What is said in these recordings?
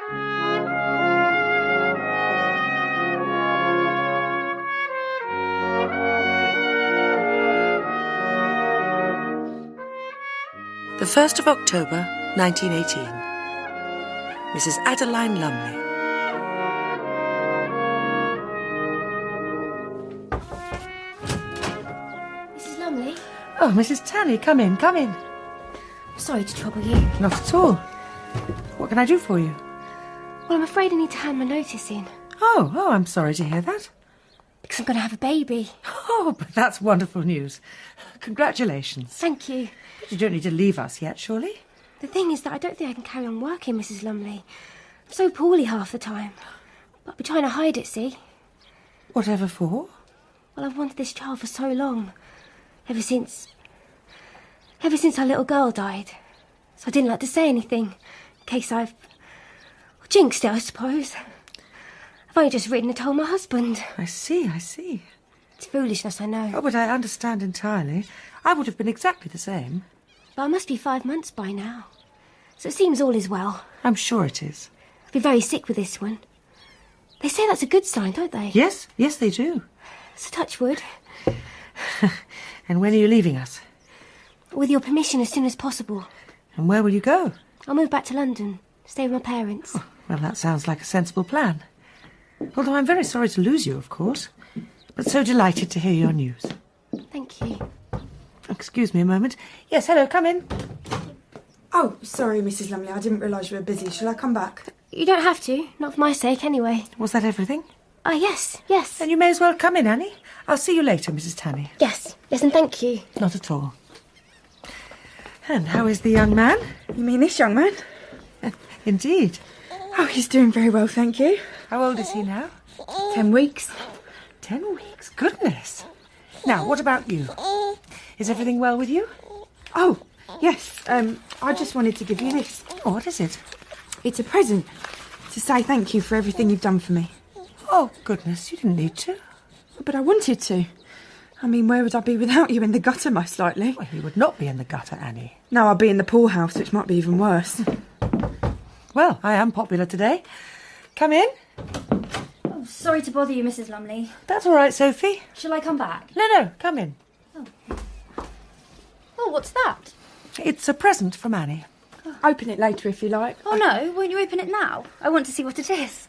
The 1st of October, 1918. Mrs. Adeline Lumley. Mrs. Lumley? Oh, Mrs. Tally, come in, come in. I'm sorry to trouble you. Not at all. What can I do for you? Well, I'm afraid I need to hand my notice in. Oh, I'm sorry to hear that. Because I'm going to have a baby. Oh, but that's wonderful news. Congratulations. Thank you. But you don't need to leave us yet, surely? The thing is that I don't think I can carry on working, Mrs. Lumley. I'm so poorly half the time. But I'll be trying to hide it, see? Whatever for? Well, I've wanted this child for so long. Ever since our little girl died. So I didn't like to say anything, in case I've jinxed it, I suppose. I've only just written and told my husband. I see. It's foolishness, I know. Oh, but I understand entirely. I would have been exactly the same. But I must be 5 months by now. So it seems all is well. I'm sure it is. I'll be very sick with this one. They say that's a good sign, don't they? Yes, they do. So touch wood. And when are you leaving us? With your permission, as soon as possible. And where will you go? I'll move back to London, stay with my parents. Oh, well, that sounds like a sensible plan. Although I'm very sorry to lose you, of course. But so delighted to hear your news. Thank you. Excuse me a moment. Yes, hello, come in. Oh, sorry, Mrs. Lumley, I didn't realise you were busy. Shall I come back? You don't have to, not for my sake, anyway. Was that everything? Yes. Then you may as well come in, Annie. I'll see you later, Mrs. Tanney. Yes, and thank you. Not at all. And how is the young man? You mean this young man? Indeed. Oh, he's doing very well, thank you. How old is he now? 10 weeks. 10 weeks? Goodness. Now, what about you? Is everything well with you? Oh, yes. I just wanted to give you this. Oh, what is it? It's a present to say thank you for everything you've done for me. Oh, goodness, you didn't need to. But I wanted to. I mean, where would I be without you? In the gutter, most likely. Well, you would not be in the gutter, Annie. No, I'd be in the poorhouse, which might be even worse. Well, I am popular today. Come in. Oh, sorry to bother you, Mrs. Lumley. That's all right, Sophie. Shall I come back? No, come in. Oh, what's that? It's a present from Annie. Open it later if you like. Oh, no, won't you open it now? I want to see what it is.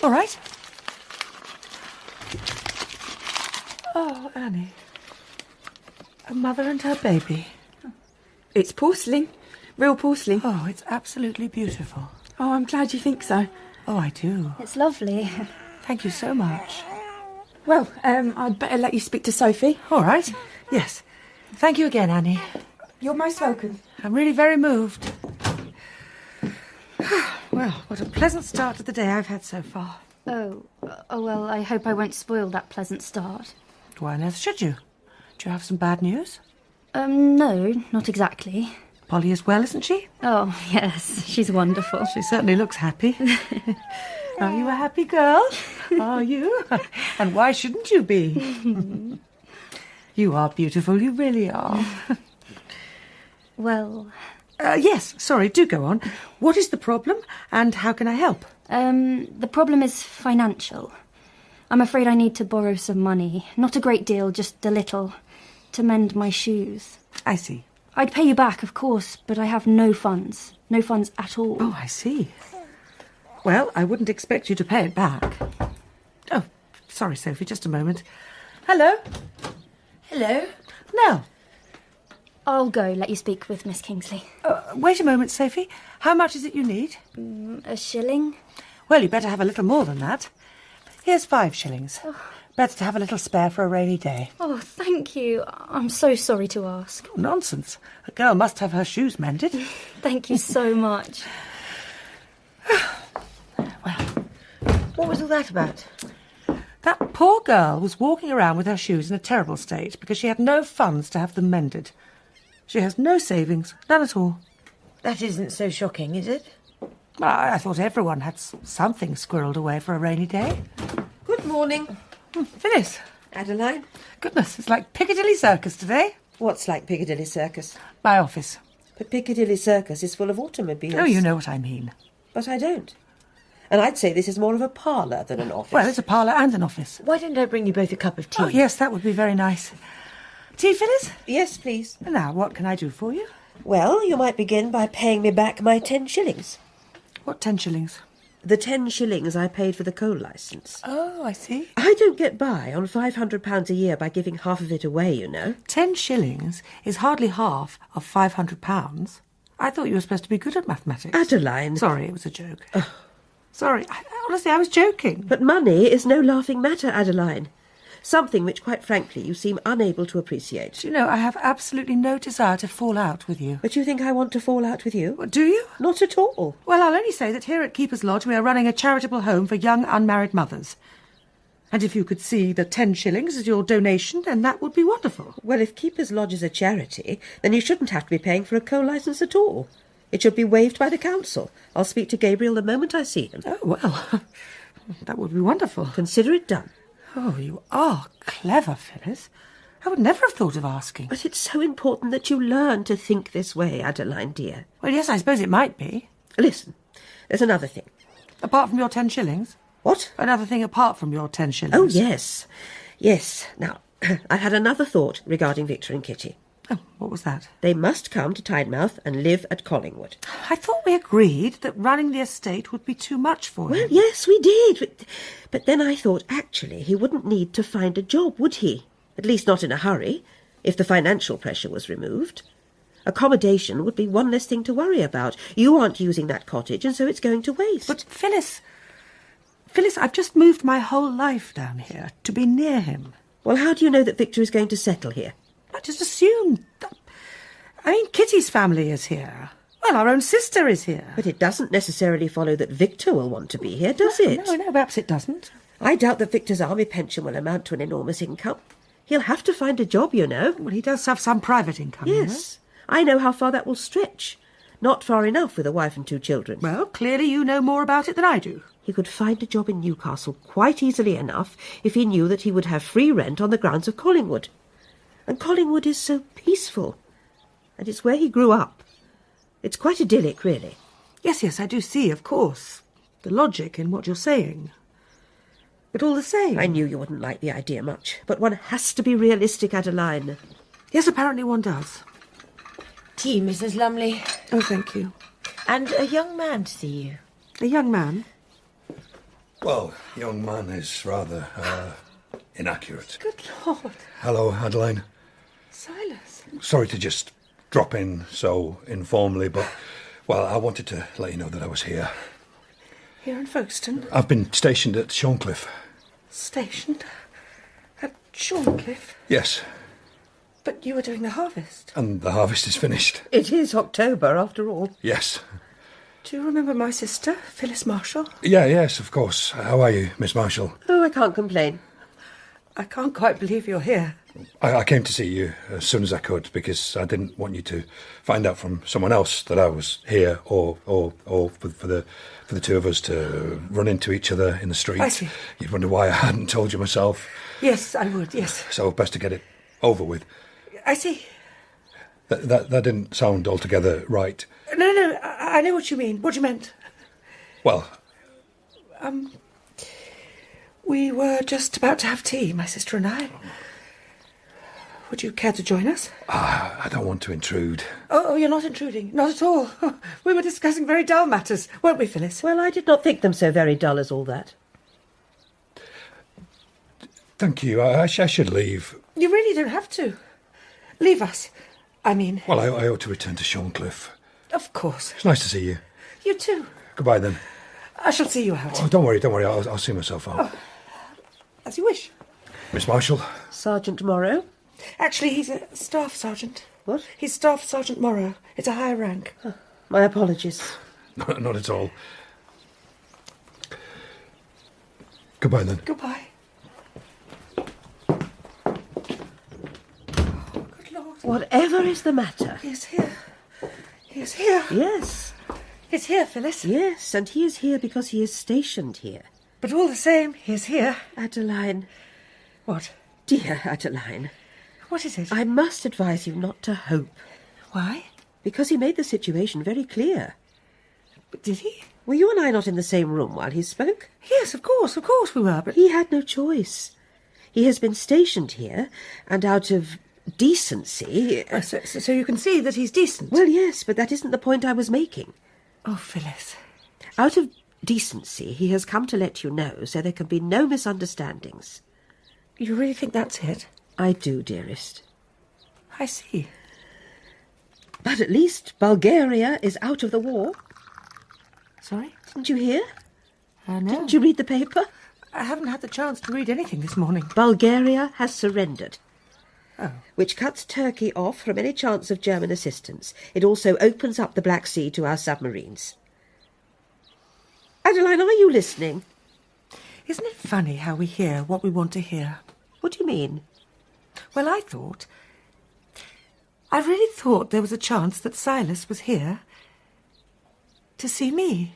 All right. Oh, Annie. A mother and her baby. It's porcelain. Real porcelain. Oh, it's absolutely beautiful. Oh, I'm glad you think so. Oh, I do. It's lovely. Thank you so much. Well, I'd better let you speak to Sophie. All right. Yes. Thank you again, Annie. You're most welcome. I'm really very moved. Well, what a pleasant start to the day I've had so far. Oh, well, I hope I won't spoil that pleasant start. Why on earth should you? Do you have some bad news? No, not exactly. Polly is well, isn't she? Oh, yes, she's wonderful. She certainly looks happy. Are you a happy girl? Are you? And why shouldn't you be? You are beautiful, you really are. Well... yes, sorry, do go on. What is the problem and how can I help? The problem is financial. I'm afraid I need to borrow some money. Not a great deal, just a little, to mend my shoes. I see. I'd pay you back, of course, but I have no funds. No funds at all. Oh, I see. Well, I wouldn't expect you to pay it back. Oh, sorry, Sophie, just a moment. Hello? Hello? Nell. I'll go let you speak with Miss Kingsley. Wait a moment, Sophie. How much is it you need? A shilling? Well, you better have a little more than that. Here's 5 shillings. Better to have a little spare for a rainy day. Oh, thank you. I'm so sorry to ask. Nonsense. A girl must have her shoes mended. Thank you so much. Well, what was all that about? That poor girl was walking around with her shoes in a terrible state because she had no funds to have them mended. She has no savings, none at all. That isn't so shocking, is it? Well, I thought everyone had something squirreled away for a rainy day. Good morning. Phyllis. Adeline? Goodness, it's like Piccadilly Circus today. What's like Piccadilly Circus? My office. But Piccadilly Circus is full of automobiles. Oh, you know what I mean. But I don't. And I'd say this is more of a parlour than an office. Well, it's a parlour and an office. Why don't I bring you both a cup of tea? Oh, yes, that would be very nice. Tea, Phyllis? Yes, please. Now, what can I do for you? Well, you might begin by paying me back my 10 shillings. What 10 shillings? The 10 shillings I paid for the coal licence. Oh, I see. I don't get by on £500 a year by giving half of it away, you know. 10 shillings is hardly half of £500. I thought you were supposed to be good at mathematics. Adeline. Sorry, it was a joke. Sorry, honestly, I was joking. But money is no laughing matter, Adeline. Something which, quite frankly, you seem unable to appreciate. Do you know, I have absolutely no desire to fall out with you. But you think I want to fall out with you? What, do you? Not at all. Well, I'll only say that here at Keeper's Lodge we are running a charitable home for young unmarried mothers. And if you could see the 10 shillings as your donation, then that would be wonderful. Well, if Keeper's Lodge is a charity, then you shouldn't have to be paying for a coal licence at all. It should be waived by the council. I'll speak to Gabriel the moment I see him. Oh, well, that would be wonderful. Consider it done. Oh, you are clever, Phyllis. I would never have thought of asking. But it's so important that you learn to think this way, Adeline, dear. Well, yes, I suppose it might be. Listen, there's another thing. Apart from your 10 shillings? What? Another thing apart from your 10 shillings. Oh, yes. Yes. Now, I had another thought regarding Victor and Kitty. Oh, what was that? They must come to Tynemouth and live at Collingwood. I thought we agreed that running the estate would be too much for him. Well, yes, we did. But then I thought, actually, he wouldn't need to find a job, would he? At least not in a hurry, if the financial pressure was removed. Accommodation would be one less thing to worry about. You aren't using that cottage, and so it's going to waste. But, Phyllis, I've just moved my whole life down here to be near him. Well, how do you know that Victor is going to settle here? I just assumed. I mean, Kitty's family is here. Well, our own sister is here. But it doesn't necessarily follow that Victor will want to be here, does it? No, perhaps it doesn't. I doubt that Victor's army pension will amount to an enormous income. He'll have to find a job, you know. Well, he does have some private income, you know. Yes, I know how far that will stretch. Not far enough with a wife and 2 children. Well, clearly you know more about it than I do. He could find a job in Newcastle quite easily enough if he knew that he would have free rent on the grounds of Collingwood. And Collingwood is so peaceful. And it's where he grew up. It's quite idyllic, really. Yes, I do see, of course, the logic in what you're saying. But all the same... I knew you wouldn't like the idea much, but one has to be realistic, Adeline. Yes, apparently one does. Tea, Mrs. Lumley. Oh, thank you. And a young man to see you. A young man? Well, young man is rather, inaccurate. Good Lord. Hello, Adeline. Silas. Sorry to just drop in so informally, but, well, I wanted to let you know that I was here. Here in Folkestone? I've been stationed at Shorncliffe. Stationed? At Shorncliffe? Yes, But you were doing the harvest. and the harvest is finished. It is October, after all. Yes. Do you remember my sister, Phyllis Marshall? Yes, of course. How are you, Miss Marshall? Oh, I can't complain. I can't quite believe you're here. I came to see you as soon as I could because I didn't want you to find out from someone else that I was here, or for the two of us to run into each other in the street. I see. You'd wonder why I hadn't told you myself. Yes, I would, yes. So best to get it over with. I see. That didn't sound altogether right. No, I know what you mean. What you meant. Well, We were just about to have tea, my sister and I. Would you care to join us? I don't want to intrude. Oh, you're not intruding. Not at all. We were discussing very dull matters, weren't we, Phyllis? Well, I did not think them so very dull as all that. Thank you. I should leave. You really don't have to. Leave us. I mean... Well, I ought to return to Shorncliffe. Of course. It's nice to see you. You too. Goodbye, then. I shall see you out. Oh, don't worry. I'll see myself out. As you wish. Miss Marshall? Sergeant Morrow? Actually, he's a staff sergeant. What? He's Staff Sergeant Morrow. It's a higher rank. My apologies. Not at all. Goodbye, then. Goodbye. Good Lord. Whatever is the matter? He is here. He is here. Yes. He's here, Phyllis. Yes, and he is here because he is stationed here. But all the same, he is here. Adeline. What? Dear Adeline. What is it? I must advise you not to hope. Why? Because he made the situation very clear. But did he? Were you and I not in the same room while he spoke? Yes, of course we were, but... He had no choice. He has been stationed here, and out of decency... So you can see that he's decent? Well, yes, but that isn't the point I was making. Oh, Phyllis. Out of decency, he has come to let you know, so there can be no misunderstandings. You really think that's it? I do, dearest. I see. But at least Bulgaria is out of the war. Sorry? Didn't you hear? No. Didn't you read the paper? I haven't had the chance to read anything this morning. Bulgaria has surrendered. Oh. Which cuts Turkey off from any chance of German assistance. It also opens up the Black Sea to our submarines. Adeline, are you listening? Isn't it funny how we hear what we want to hear? What do you mean? Well, I really thought there was a chance that Silas was here to see me.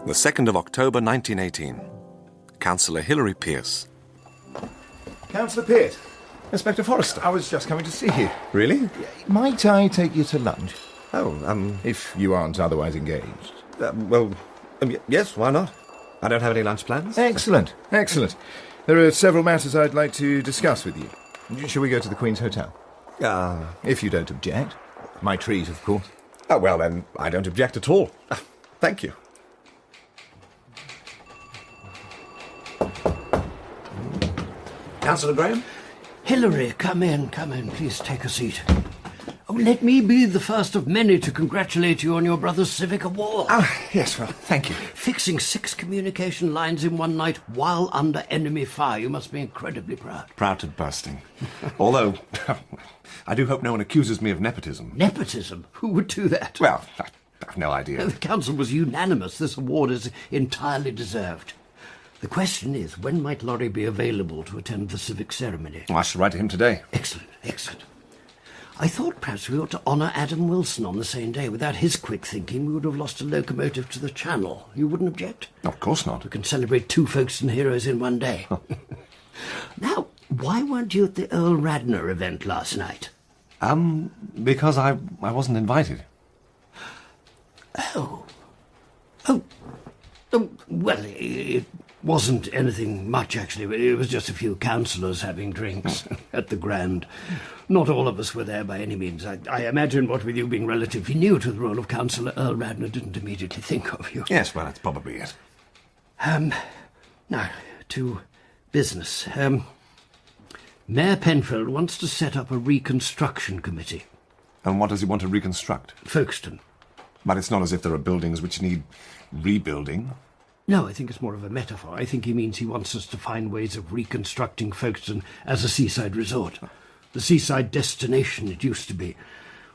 The 2nd of October 1918. Councillor Hilary Pierce. Councillor Pierce. Inspector Forrester. I was just coming to see you. Really? Might I take you to lunch? Oh, If you aren't otherwise engaged. Yes, why not? I don't have any lunch plans. Excellent, excellent. There are several matters I'd like to discuss with you. Shall we go to the Queen's Hotel? If you don't object. My treat, of course. Oh, well, then, I don't object at all. Thank you. Councillor Graham? Hilary, come in, please take a seat. Oh, let me be the first of many to congratulate you on your brother's civic award. Yes, well, thank you. Fixing 6 communication lines in one night while under enemy fire. You must be incredibly proud. Proud to bursting. Although, I do hope no one accuses me of nepotism. Nepotism? Who would do that? Well, I've no idea. The council was unanimous. This award is entirely deserved. The question is, when might Laurie be available to attend the civic ceremony? I shall write to him today. Excellent, excellent. I thought perhaps we ought to honour Adam Wilson on the same day. Without his quick thinking, we would have lost a locomotive to the Channel. You wouldn't object? Of course not. We can celebrate 2 Folkestone heroes in one day. Now, why weren't you at the Earl Radnor event last night? Because I wasn't invited. Oh, well, it wasn't anything much, actually. It was just a few councillors having drinks at the Grand. Not all of us were there by any means. I imagine, what with you being relatively new to the role of councillor, Earl Radnor didn't immediately think of you. Yes, well, that's probably it. Now, to business. Mayor Penfold wants to set up a reconstruction committee. And what does he want to reconstruct? Folkestone. But it's not as if there are buildings which need rebuilding. No, I think it's more of a metaphor. I think he means he wants us to find ways of reconstructing Folkestone as a seaside resort. The seaside destination it used to be.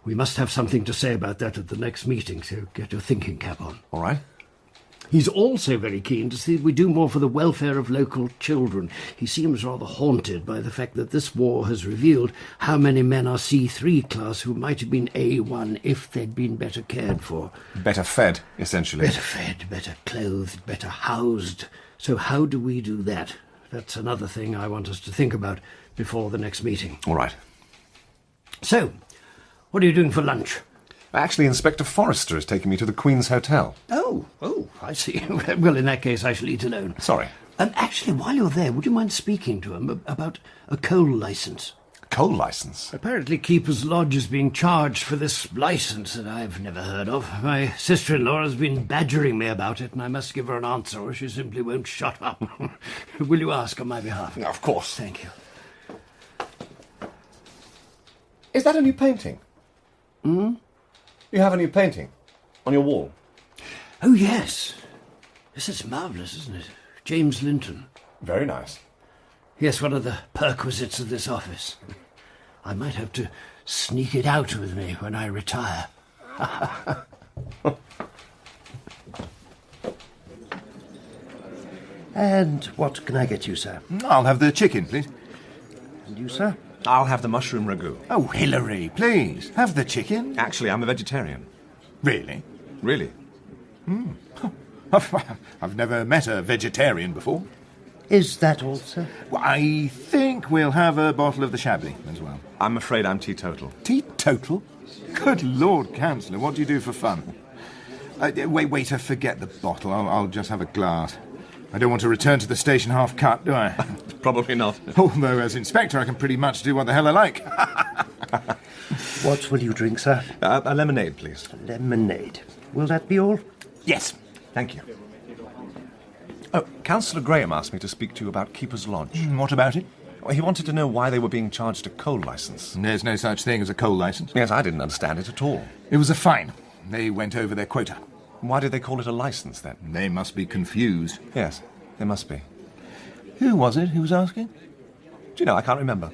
We must have something to say about that at the next meeting, so get your thinking cap on. All right. He's also very keen to see that we do more for the welfare of local children. He seems rather haunted by the fact that this war has revealed how many men are C3 class who might have been A1 if they'd been better cared for. Better fed, essentially. Better fed, better clothed, better housed. So how do we do that? That's another thing I want us to think about before the next meeting. All right. So, what are you doing for lunch? Actually, Inspector Forrester is taking me to the Queen's Hotel. Oh, I see. Well, in that case, I shall eat alone. Sorry. Actually, while you're there, would you mind speaking to him about a coal licence? Coal licence? Apparently Keeper's Lodge is being charged for this licence that I've never heard of. My sister-in-law has been badgering me about it, and I must give her an answer, or she simply won't shut up. Will you ask on my behalf? Of course. Thank you. Is that a new painting? You have a new painting on your wall? Oh, yes. This is marvellous, isn't it? James Linton. Very nice. Yes, one of the perquisites of this office. I might have to sneak it out with me when I retire. And what can I get you, sir? I'll have the chicken, please. And you, sir? I'll have the mushroom ragout. Oh, Hilary, please. Have the chicken. Actually, I'm a vegetarian. Really? Really? I've never met a vegetarian before. Is that all, sir? Well, I think we'll have a bottle of the Chablis as well. I'm afraid I'm teetotal. Teetotal? Good Lord, Councillor, what do you do for fun? Waiter, forget the bottle. I'll just have a glass. I don't want to return to the station half-cut, do I? Probably not. Although, as Inspector, I can pretty much do what the hell I like. What will you drink, sir? A lemonade, please. Lemonade. Will that be all? Yes, thank you. Oh, Councillor Graham asked me to speak to you about Keeper's Lodge. What about it? Well, he wanted to know why they were being charged a coal licence. There's no such thing as a coal licence. Yes, I didn't understand it at all. It was a fine. They went over their quota. Why did they call it a licence, then? They must be confused. Yes, they must be. Who was it who was asking? Do you know, I can't remember.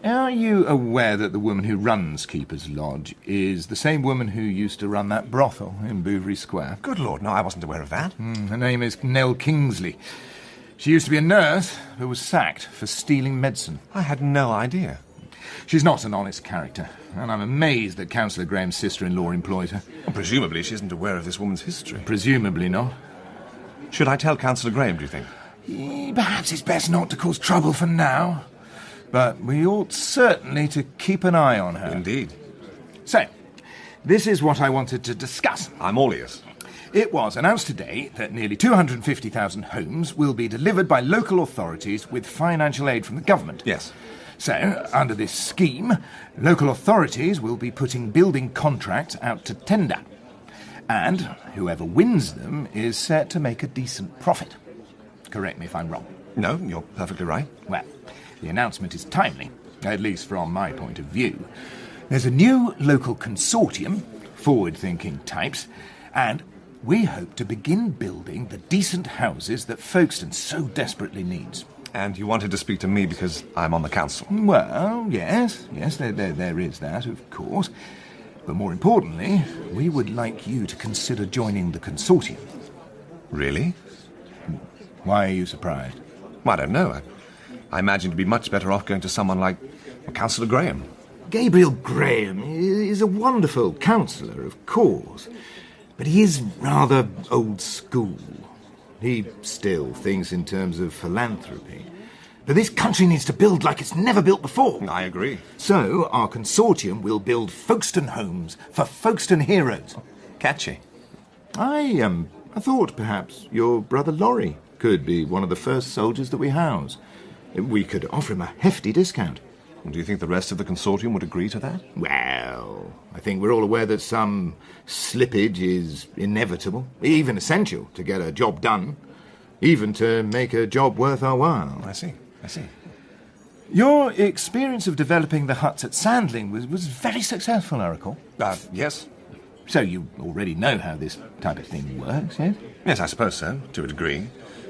Are you aware that the woman who runs Keeper's Lodge is the same woman who used to run that brothel in Bouverie Square? Good Lord, no, I wasn't aware of that. Her name is Nell Kingsley. She used to be a nurse who was sacked for stealing medicine. I had no idea. She's not an honest character, and I'm amazed that Councillor Graham's sister-in-law employed her. Well, presumably she isn't aware of this woman's history. Presumably not. Should I tell Councillor Graham, do you think? Perhaps it's best not to cause trouble for now. But we ought certainly to keep an eye on her. Indeed. So, this is what I wanted to discuss. I'm all ears. It was announced today that nearly 250,000 homes will be delivered by local authorities with financial aid from the government. Yes. So, under this scheme, local authorities will be putting building contracts out to tender. And whoever wins them is set to make a decent profit. Correct me if I'm wrong. No, you're perfectly right. Well, the announcement is timely, at least from my point of view. There's a new local consortium, forward-thinking types, and we hope to begin building the decent houses that Folkestone so desperately needs. And you wanted to speak to me because I'm on the council? Well, yes, there is that, of course. But more importantly, we would like you to consider joining the consortium. Really? Why are you surprised? Well, I don't know. I imagine you'd be much better off going to someone like Councillor Graham. Gabriel Graham is a wonderful councillor, of course, but he is rather old school. He still thinks in terms of philanthropy. But this country needs to build like it's never built before. I agree. So our consortium will build Folkestone homes for Folkestone heroes. Catchy. I thought perhaps your brother Laurie could be one of the first soldiers that we house. We could offer him a hefty discount. Do you think the rest of the consortium would agree to that? Well, I think we're all aware that some slippage is inevitable, even essential to get a job done, even to make a job worth our while. I see. Your experience of developing the huts at Sandling was very successful, I recall. Yes. So you already know how this type of thing works, yes? Yes, I suppose so, to a degree.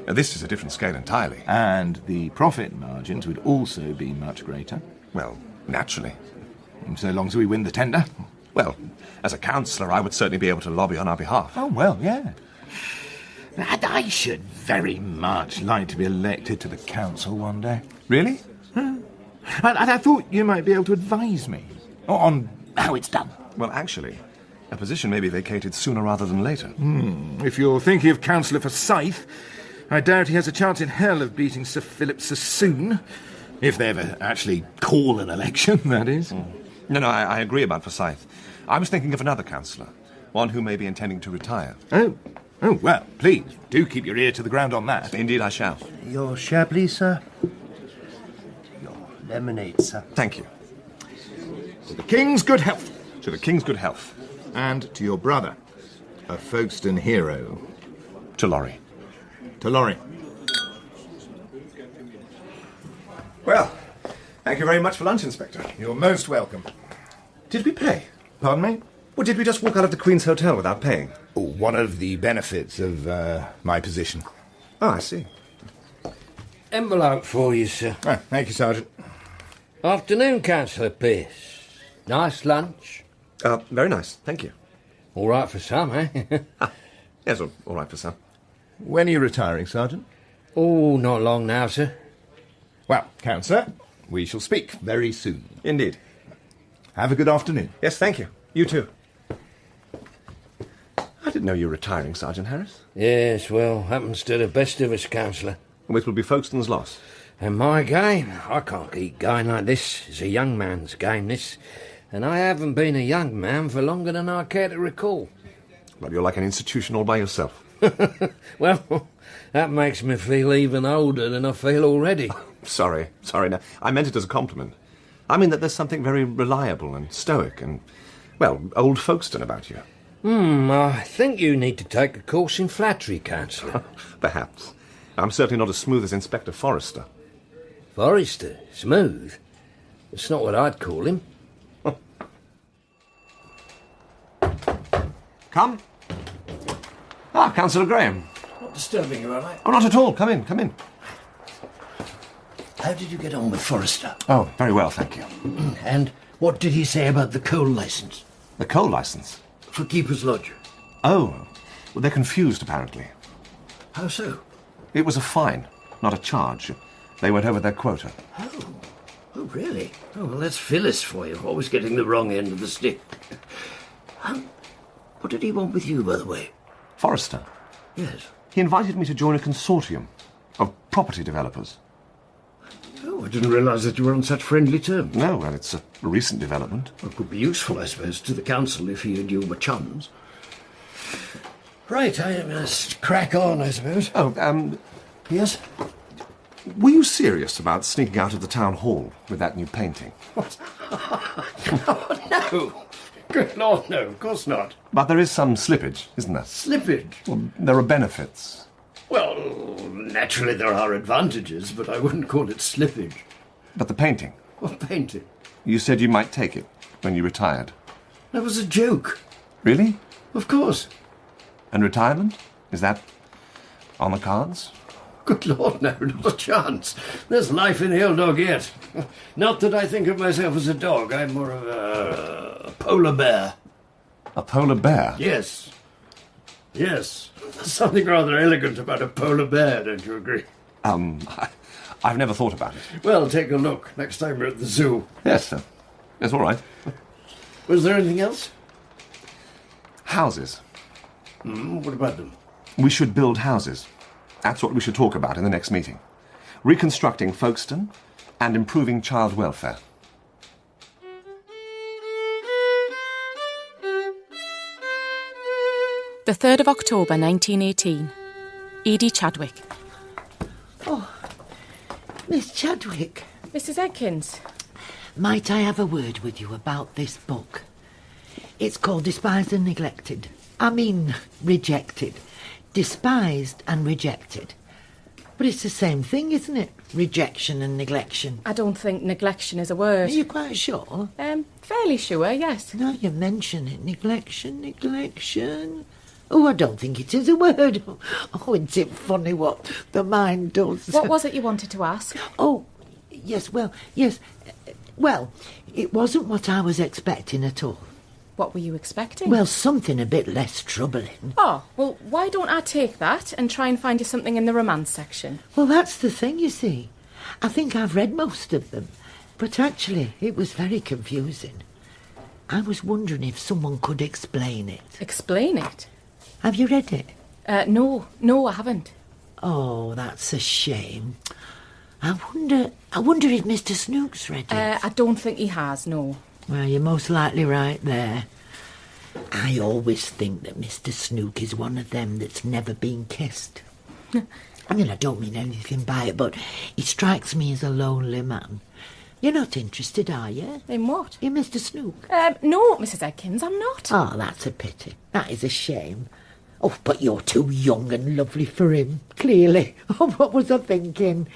This is a different scale entirely. And the profit margins would also be much greater. Well, naturally. So long as we win the tender. Well, as a councillor, I would certainly be able to lobby on our behalf. Oh, well, yeah. And I should very much like to be elected to the council one day. Really? I thought you might be able to advise me on how it's done. Well, actually, a position may be vacated sooner rather than later. If you're thinking of Councillor Forsyth, I doubt he has a chance in hell of beating Sir Philip Sassoon. If they ever actually call an election, that is. No, I agree about Forsyth. I was thinking of another councillor, one who may be intending to retire. Oh, well, please, do keep your ear to the ground on that. Indeed I shall. Your Chablis, sir? Your lemonade, sir? Thank you. To the King's good health. To the King's good health. And to your brother, a Folkestone hero. To Laurie. To Laurie. Well, thank you very much for lunch, Inspector. You're most welcome. Did we pay? Pardon me? Or did we just walk out of the Queen's Hotel without paying? Oh, one of the benefits of my position. Oh, I see. Envelope for you, sir. Thank you, Sergeant. Afternoon, Councillor Pearce. Nice lunch? Very nice, thank you. All right for some, eh? Yes, all right for some. When are you retiring, Sergeant? Oh, not long now, sir. Well, Councillor, we shall speak very soon. Indeed. Have a good afternoon. Yes, thank you. You too. I didn't know you were retiring, Sergeant Harris. Yes, well, happens to the best of us, Councillor. which will be Folkestone's loss. And my game? I can't keep going like this. It's a young man's game, this. And I haven't been a young man for longer than I care to recall. Well, you're like an institution all by yourself. Well, that makes me feel even older than I feel already. Sorry. No, I meant it as a compliment. I mean that there's something very reliable and stoic and, well, old Folkestone about you. I think you need to take a course in flattery, Councillor. Perhaps. I'm certainly not as smooth as Inspector Forrester. Forrester? Smooth? It's not what I'd call him. Come. Ah, Councillor Graham. Not disturbing you, am I? Oh, not at all. Come in. How did you get on with Forrester? Oh, very well, thank you. And what did he say about the coal licence? The coal licence? For Keeper's Lodge. Oh, well, they're confused, apparently. How so? It was a fine, not a charge. They went over their quota. Oh, really? Oh, well, that's Phyllis for you, always getting the wrong end of the stick. What did he want with you, by the way? Forrester? Yes. He invited me to join a consortium of property developers. Oh, I didn't realise that you were on such friendly terms. No, well, it's a recent development. Well, it could be useful, I suppose, to the council if he and you were chums. Right, I must crack on, I suppose. Oh, Yes? were you serious about sneaking out of the town hall with that new painting? What? Oh, no! Good Lord, no, of course not. But there is some slippage, isn't there? Slippage? Well, there are benefits. Well, naturally there are advantages, but I wouldn't call it slippage. But the painting? What painting? You said you might take it when you retired. That was a joke. Really? Of course. And retirement? Is that on the cards? Good Lord, no, not a chance. There's life in the old dog yet. Not that I think of myself as a dog. I'm more of a polar bear. A polar bear? Yes. There's something rather elegant about a polar bear, don't you agree? I've never thought about it. Well, take a look next time we're at the zoo. Yes, sir. Yes, all right. Was there anything else? Houses. What about them? We should build houses. That's what we should talk about in the next meeting. Reconstructing Folkestone and improving child welfare. The 3rd of October 1918. Edie Chadwick. Oh, Miss Chadwick. Mrs. Edkins. Might I have a word with you about this book? It's called Despised and Neglected. I mean, rejected. Despised and rejected. But it's the same thing, isn't it? Rejection and neglection. I don't think neglection is a word. Are you quite sure? Fairly sure, yes. Now you mention it. Neglection. Oh, I don't think it is a word. Oh, isn't it funny what the mind does? What was it you wanted to ask? Oh, yes, well, it wasn't what I was expecting at all. What were you expecting? Well, something a bit less troubling. Oh, well, why don't I take that and try and find you something in the romance section? Well, that's the thing, you see. I think I've read most of them, but actually it was very confusing. I was wondering if someone could explain it. Explain it? Have you read it? No, I haven't. Oh, that's a shame. I wonder if Mr. Snooks read it. I don't think he has, no. Well, you're most likely right there. I always think that Mr. Snook is one of them that's never been kissed. I mean, I don't mean anything by it, but he strikes me as a lonely man. You're not interested, are you? In what? In Mr. Snook? No, Mrs. Edkins, I'm not. Oh, that's a pity. That is a shame. Oh, but you're too young and lovely for him, clearly. Oh, what was I thinking?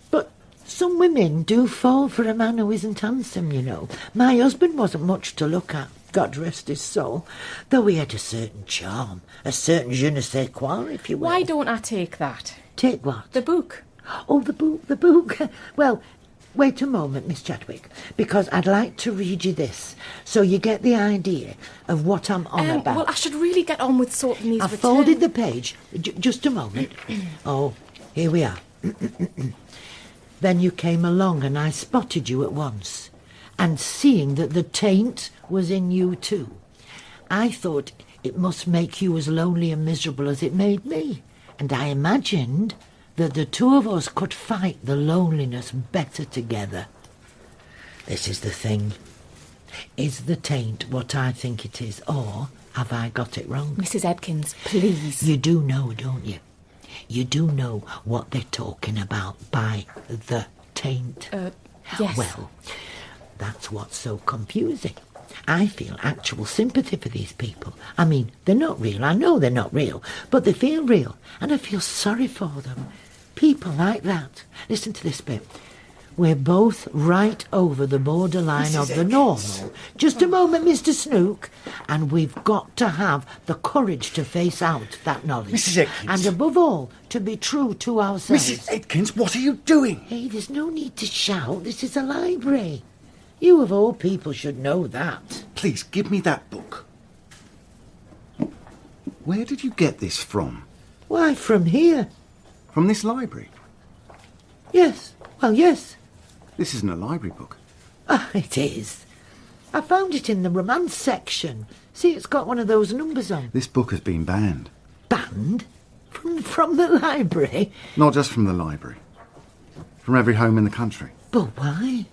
But some women do fall for a man who isn't handsome, you know. My husband wasn't much to look at, God rest his soul, though he had a certain charm, a certain je ne sais quoi, if you will. Why don't I take that? Take what? The book. Oh, the book. Well, wait a moment, Miss Chadwick, because I'd like to read you this, so you get the idea of what I'm on about. Well, I should really get on with sorting these I've folded the page. Just a moment. Oh, here we are. Then you came along and I spotted you at once. And seeing that the taint was in you too, I thought it must make you as lonely and miserable as it made me. And I imagined that the two of us could fight the loneliness better together. This is the thing. Is the taint what I think it is, or have I got it wrong? Mrs. Edkins, please. You do know, don't you? You do know what they're talking about by the taint? Yes. Well, that's what's so confusing. I feel actual sympathy for these people. I mean, they're not real. I know they're not real, but they feel real, and I feel sorry for them. People like that. Listen to this bit. We're both right over the borderline of the normal. Just a moment, Mr. Snook. And we've got to have the courage to face out that knowledge. Mrs. Edkins. And above all, to be true to ourselves. Mrs. Edkins, what are you doing? Hey, there's no need to shout. This is a library. You of all people should know that. Please, give me that book. Where did you get this from? Why, from here. From this library? Yes. Well, yes. This isn't a library book. Ah, it is. I found it in the romance section. See, it's got one of those numbers on. This book has been banned. Banned? From the library? Not just from the library. From every home in the country. But why?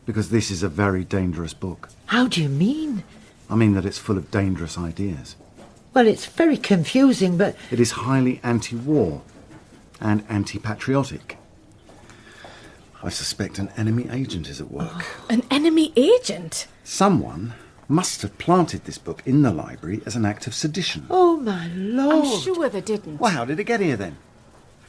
Because this is a very dangerous book. How do you mean? I mean that it's full of dangerous ideas. Well, it's very confusing, but... It is highly anti-war and anti-patriotic. I suspect an enemy agent is at work. An enemy agent? Someone must have planted this book in the library as an act of sedition. Oh, my Lord. I'm sure they didn't. Well, how did it get here, then?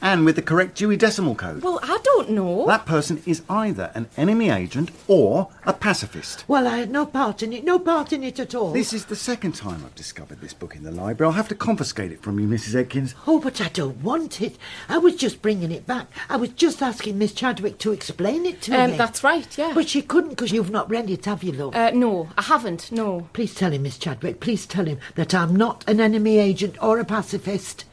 And with the correct Dewey Decimal Code. Well, I don't know. That person is either an enemy agent or a pacifist. Well, I had no part in it at all. This is the second time I've discovered this book in the library. I'll have to confiscate it from you, Mrs. Edkins. Oh, but I don't want it. I was just bringing it back. I was just asking Miss Chadwick to explain it to me. That's right, yeah. But she couldn't because you've not read it, have you, love? No, I haven't, no. Please tell him, Miss Chadwick, please tell him that I'm not an enemy agent or a pacifist.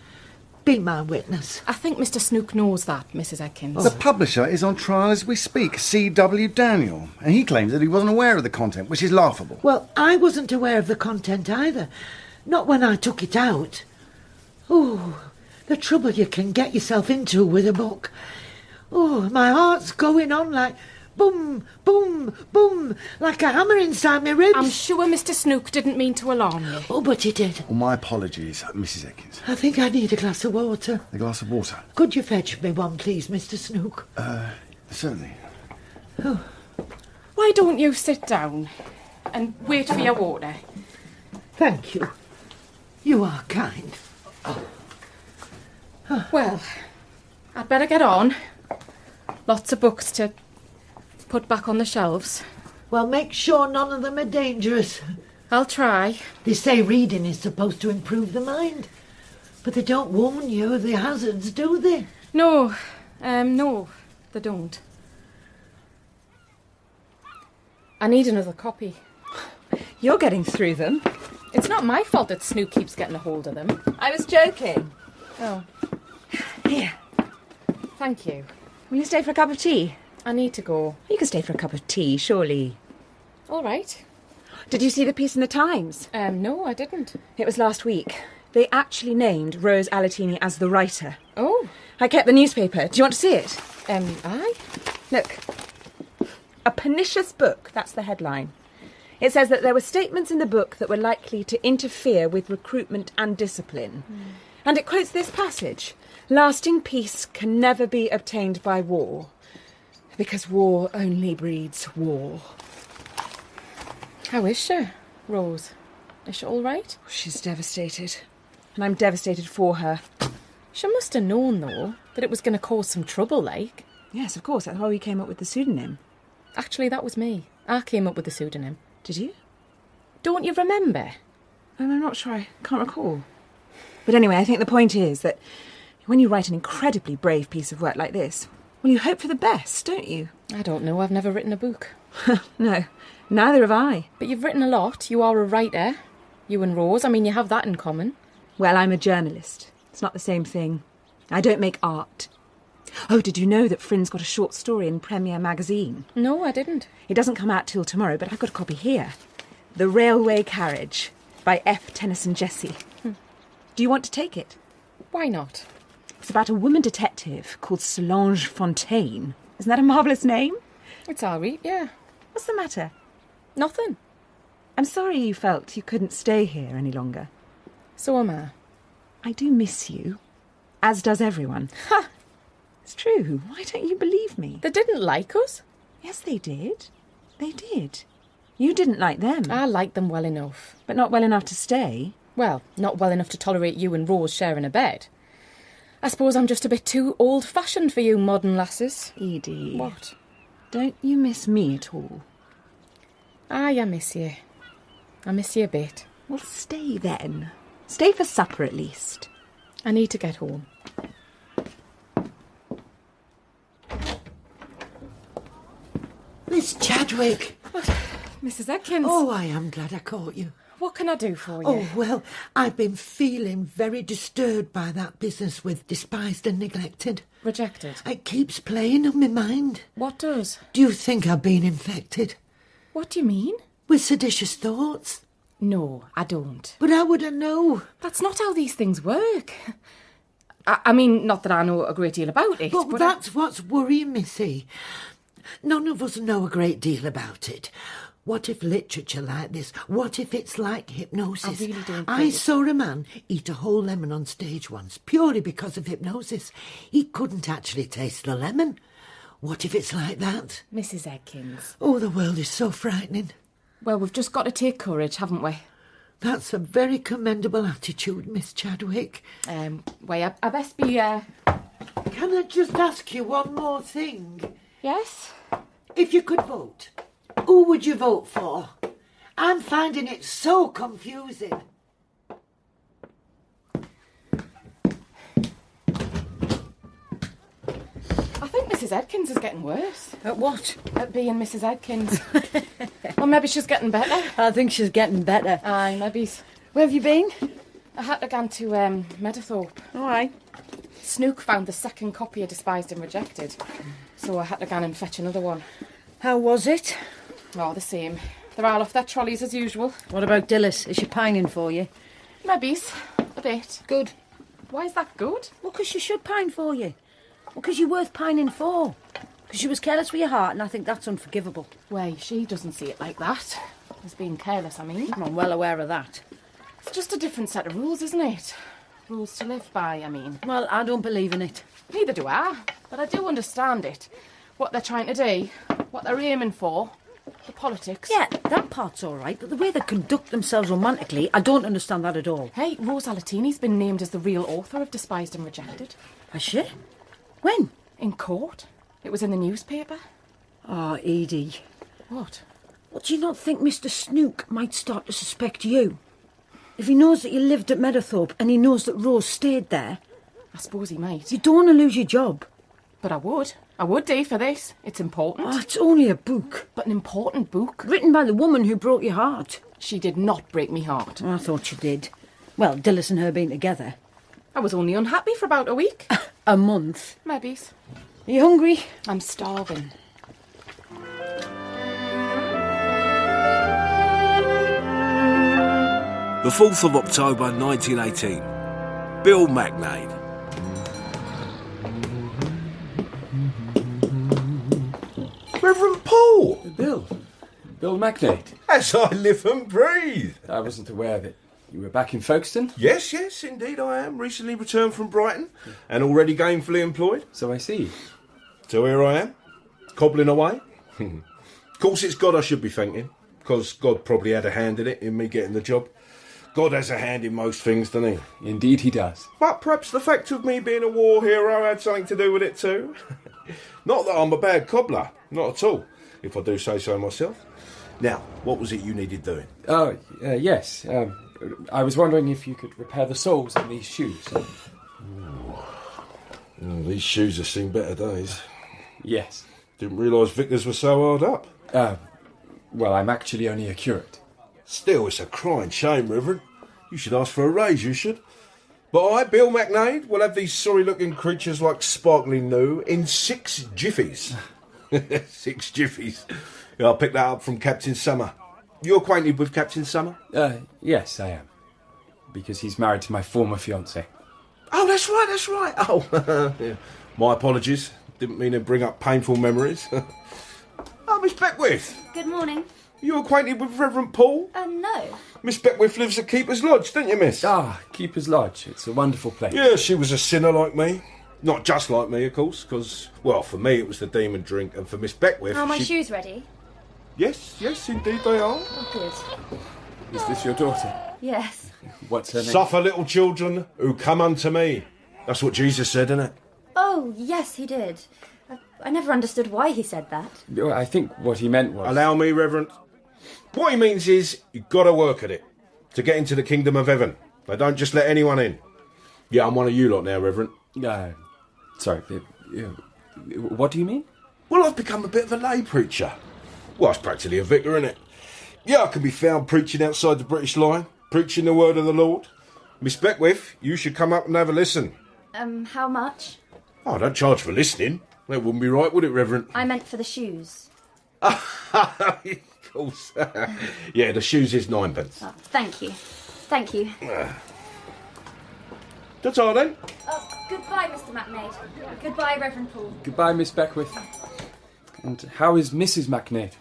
Be my witness. I think Mr. Snook knows that, Mrs. Edkins. The publisher is on trial as we speak, C.W. Daniel, and he claims that he wasn't aware of the content, which is laughable. Well, I wasn't aware of the content either. Not when I took it out. Oh, the trouble you can get yourself into with a book. Oh, my heart's going on like boom, boom, boom, like a hammer inside my ribs. I'm sure Mr. Snook didn't mean to alarm you. Oh, but he did. Well, my apologies, Mrs. Edkins. I think I need a glass of water. A glass of water? Could you fetch me one, please, Mr. Snook? Certainly. Oh. Why don't you sit down and wait for your water? Thank you. You are kind. Well, I'd better get on. Lots of books to put back on the shelves. Well, make sure none of them are dangerous. I'll try. They say reading is supposed to improve the mind, but they don't warn you of the hazards, do they? No, they don't. I need another copy. You're getting through them. It's not my fault that Snook keeps getting a hold of them. I was joking. Oh. Here. Thank you. Will you stay for a cup of tea? I need to go. You can stay for a cup of tea, surely. All right. Did you see the piece in the Times? No, I didn't. It was last week. They actually named Rose Alatini as the writer. Oh. I kept the newspaper. Do you want to see it? Aye. Look. A pernicious book, that's the headline. It says that there were statements in the book that were likely to interfere with recruitment and discipline. And it quotes this passage. Lasting peace can never be obtained by war, because war only breeds war. How is she, Rose? Is she all right? She's devastated. And I'm devastated for her. She must have known, though, that it was going to cause some trouble, like. Yes, of course. That's how we came up with the pseudonym. Actually, that was me. I came up with the pseudonym. Did you? Don't you remember? I'm not sure. I can't recall. But anyway, I think the point is that when you write an incredibly brave piece of work like this, well, you hope for the best, don't you? I don't know. I've never written a book. No, neither have I. But you've written a lot. You are a writer. You and Rose. I mean, you have that in common. Well, I'm a journalist. It's not the same thing. I don't make art. Oh, did you know that Frynn's got a short story in Premier magazine? No, I didn't. It doesn't come out till tomorrow, but I've got a copy here. The Railway Carriage by F. Tennyson Jesse. Do you want to take it? Why not? It's about a woman detective called Solange Fontaine. Isn't that a marvellous name? It's all right, yeah. What's the matter? Nothing. I'm sorry you felt you couldn't stay here any longer. So am I. I do miss you, as does everyone. Ha! It's true. Why don't you believe me? They didn't like us. Yes, they did. They did. You didn't like them. I liked them well enough. But not well enough to stay. Well, not well enough to tolerate you and Rose sharing a bed. I suppose I'm just a bit too old-fashioned for you modern lasses. Edie. What? Don't you miss me at all? Aye, I miss you. I miss you a bit. Well, stay then. Stay for supper at least. I need to get home. Miss Chadwick. Mrs. Atkins. Oh, I am glad I caught you. What can I do for you? Oh, well, I've been feeling very disturbed by that business with despised and neglected. Rejected? It keeps playing on my mind. What does? Do you think I've been infected? What do you mean? With seditious thoughts? No, I don't. But how would I know? That's not how these things work. I mean, not that I know a great deal about it. But that's what's worrying me, see. None of us know a great deal about it. What if literature like this? What if it's like hypnosis? I really don't I saw a man eat a whole lemon on stage once, purely because of hypnosis. He couldn't actually taste the lemon. What if it's like that? Mrs. Atkins. Oh, the world is so frightening. Well, we've just got to take courage, haven't we? That's a very commendable attitude, Miss Chadwick. Wait, I best be, Can I just ask you one more thing? Yes? If you could vote, who would you vote for? I'm finding it so confusing. I think Mrs. Atkins is getting worse. At what? At being Mrs. Atkins. Well, maybe she's getting better. I think she's getting better. Aye, maybe. Where have you been? I had to go to Meadowthorpe. All right. Snook found the second copy of Despised and Rejected, so I had to go and fetch another one. How was it? Oh, the same. They're all off their trolleys as usual. What about Dillis? Is she pining for you? Maybe's. A bit. Good. Why is that good? Well, because she should pine for you. Well, because you're worth pining for. Because she was careless with your heart, and I think that's unforgivable. Well, she doesn't see it like that. As being careless, I mean. I'm well aware of that. It's just a different set of rules, isn't it? Rules to live by, I mean. Well, I don't believe in it. Neither do I, but I do understand it. What they're trying to do, what they're aiming for, the politics. Yeah, that part's all right, but the way they conduct themselves romantically, I don't understand that at all. Hey, Rose Alatini's been named as the real author of Despised and Rejected. Has she? When? In court. It was in the newspaper. Oh, Edie. What? Well, do you not think Mr. Snook might start to suspect you? If he knows that you lived at Meadowthorpe and he knows that Rose stayed there... I suppose he might. You don't want to lose your job. But I would. I would do for this. It's important. Oh, it's only a book. But an important book. Written by the woman who broke your heart. She did not break me heart. Oh, I thought she did. Well, Dillis and her being together. I was only unhappy for about a week. A month? Maybe's. Are you hungry? I'm starving. The 4th of October 1918. Bill MacNade. Reverend Paul! Bill MacNade. As I live and breathe. I wasn't aware that you were back in Folkestone. Yes, indeed I am. Recently returned from Brighton and already gainfully employed. So I see. So here I am, cobbling away. Of course it's God I should be thanking, because God probably had a hand in it, in me getting the job. God has a hand in most things, doesn't he? Indeed he does. But perhaps the fact of me being a war hero had something to do with it too. Not that I'm a bad cobbler, not at all, if I do say so myself. Now, what was it you needed doing? Oh, yes. I was wondering if you could repair the soles on these shoes. These shoes have seen better days. Yes. Didn't realise vicars were so hard up. Well, I'm actually only a curate. Still, it's a crying shame, Reverend. You should ask for a raise, you should. But I, Bill MacNade, will have these sorry-looking creatures like sparkling new in 6 jiffies. 6 jiffies. Yeah, I picked that up from Captain Summer. You acquainted with Captain Summer? Yes, I am. Because he's married to my former fiancée. Oh, that's right. Oh, yeah. My apologies. Didn't mean to bring up painful memories. Oh, Miss Beckwith. Good morning. You acquainted with Reverend Paul? No. Miss Beckwith lives at Keeper's Lodge, don't you, miss? Ah, Keeper's Lodge. It's a wonderful place. Yeah, she was a sinner like me. Not just like me, of course, because, well, for me it was the demon drink, and for Miss Beckwith... Are my shoes ready? Yes, indeed they are. Oh, good. Is this your daughter? Yes. What's her name? Suffer little children who come unto me. That's what Jesus said, isn't it? Oh, yes, he did. I never understood why he said that. I think what he meant was... Allow me, Reverend. What he means is, you've got to work at it to get into the kingdom of heaven. They don't just let anyone in. Yeah, I'm one of you lot now, Reverend. Sorry, what do you mean? Well, I've become a bit of a lay preacher. Well, it's practically a vicar, isn't it? Yeah, I can be found preaching outside the British line, preaching the word of the Lord. Miss Beckwith, you should come up and have a listen. How much? Oh, I don't charge for listening. That wouldn't be right, would it, Reverend? I meant for the shoes. Of course. Yeah, the shoes is 9p. Oh, thank you. Thank you. Ta-ta, then. Goodbye, Mr. MacNaid. Goodbye, Reverend Paul. Goodbye, Miss Beckwith. And how is Mrs. MacNaid?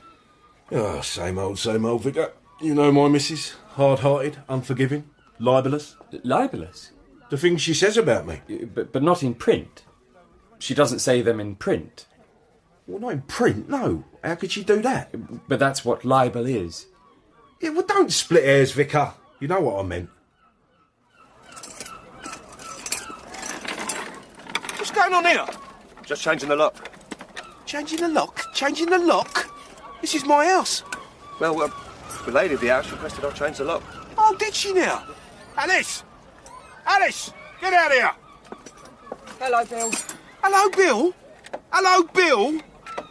Oh, same old, vicar. You know my missus. Hard-hearted, unforgiving, libellous. Libellous? The things she says about me. But not in print. She doesn't say them in print. Well, not in print, no. How could she do that? But that's what libel is. Yeah, well, don't split hairs, vicar. You know what I meant. What's going on here? Just changing the lock. Changing the lock? Changing the lock? This is my house. Well, the lady of the house requested I change the lock. Oh, did she now? Alice! Alice! Get out here! Hello, Bill. Hello, Bill? Hello, Bill?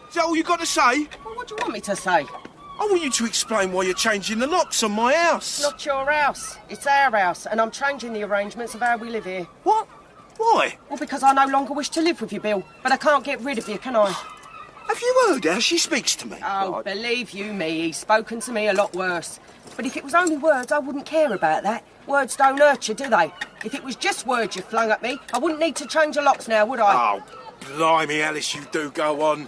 Is that all you got to say? Well, what do you want me to say? I want you to explain why you're changing the locks on my house. Not your house. It's our house, and I'm changing the arrangements of how we live here. What? Why? Well, because I no longer wish to live with you, Bill. But I can't get rid of you, can I? Have you heard how she speaks to me? Oh, believe you me, he's spoken to me a lot worse. But if it was only words, I wouldn't care about that. Words don't hurt you, do they? If it was just words you flung at me, I wouldn't need to change the locks now, would I? Oh, blimey, Alice, you do go on.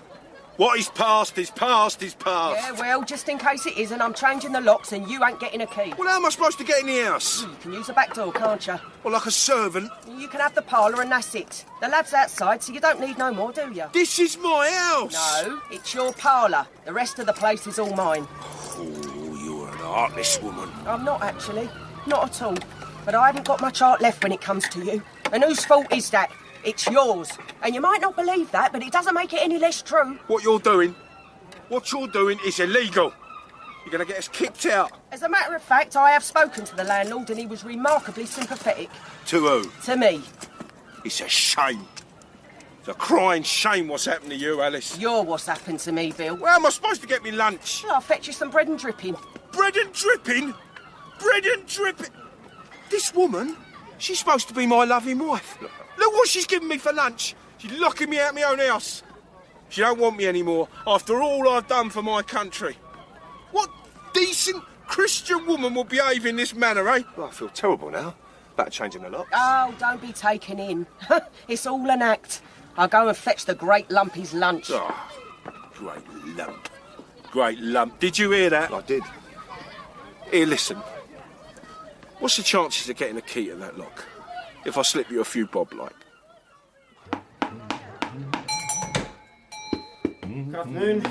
What is past is past is past. Yeah, well, just in case it isn't, I'm changing the locks and you ain't getting a key. Well, how am I supposed to get in the house? You can use the back door, can't you? Well, like a servant? You can have the parlour and that's it. The lad's outside, so you don't need no more, do you? This is my house! No, it's your parlour. The rest of the place is all mine. Oh, you're an heartless woman. I'm not, actually. Not at all. But I haven't got much heart left when it comes to you. And whose fault is that? It's yours. And you might not believe that, but it doesn't make it any less true. What you're doing is illegal. You're going to get us kicked out. As a matter of fact, I have spoken to the landlord and he was remarkably sympathetic. To who? To me. It's a shame. It's a crying shame what's happened to you, Alice. You're what's happened to me, Bill. Where am I supposed to get me lunch? Well, I'll fetch you some bread and dripping. Bread and dripping? Bread and dripping? This woman, she's supposed to be my loving wife. Look what she's giving me for lunch. She's locking me out of my own house. She don't want me anymore after all I've done for my country. What decent Christian woman will behave in this manner, eh? Well, I feel terrible now about changing the locks. Oh, don't be taken in. It's all an act. I'll go and fetch the great lump his lunch. Oh, great lump. Great lump. Did you hear that? I did. Here, listen. What's the chances of getting a key to that lock if I slip you a few bob, like? Good afternoon.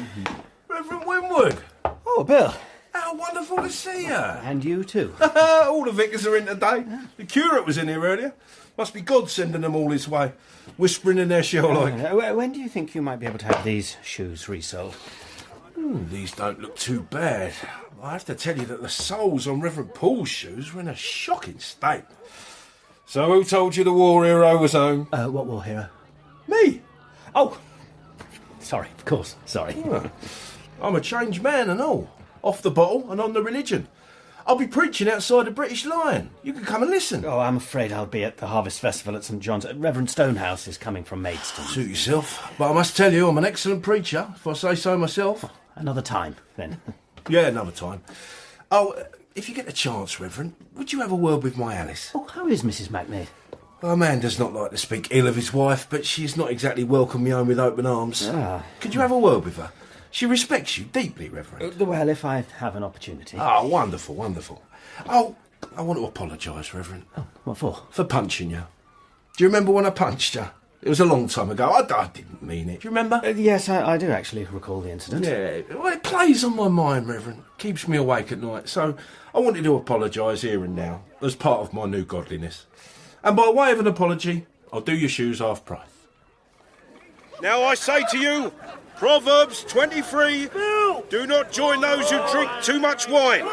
Reverend Winwood. Oh, Bill. How wonderful to see you. And you too. All the vicars are in today. The curate was in here earlier. Must be God sending them all his way, whispering in their shell like... When do you think you might be able to have these shoes resold? These don't look too bad. I have to tell you that the soles on Reverend Paul's shoes were in a shocking state. So who told you the war hero was home? What war hero? Me. Oh, sorry, of course, sorry. Oh, I'm a changed man and all. Off the bottle and on the religion. I'll be preaching outside the British Lion. You can come and listen. Oh, I'm afraid I'll be at the Harvest Festival at St John's. Reverend Stonehouse is coming from Maidstone. Suit yourself. But I must tell you, I'm an excellent preacher, if I say so myself. Another time, then. Yeah, another time. Oh, if you get a chance, Reverend, would you have a word with my Alice? Oh, how is Mrs. MacNaid? A man does not like to speak ill of his wife, but she has not exactly welcomed me home with open arms. Could you have a word with her? She respects you deeply, Reverend. Well, if I have an opportunity. Oh, wonderful, wonderful. Oh, I want to apologise, Reverend. Oh, what for? For punching you. Do you remember when I punched you? It was a long time ago. I didn't mean it. Do you remember? Yes, I do actually recall the incident. Yeah, well, it plays on my mind, Reverend. Keeps me awake at night. So I wanted to apologise here and now, as part of my new godliness. And by way of an apology, I'll do your shoes half price. Now I say to you, Proverbs 23, Bill! Do not join those who drink too much wine,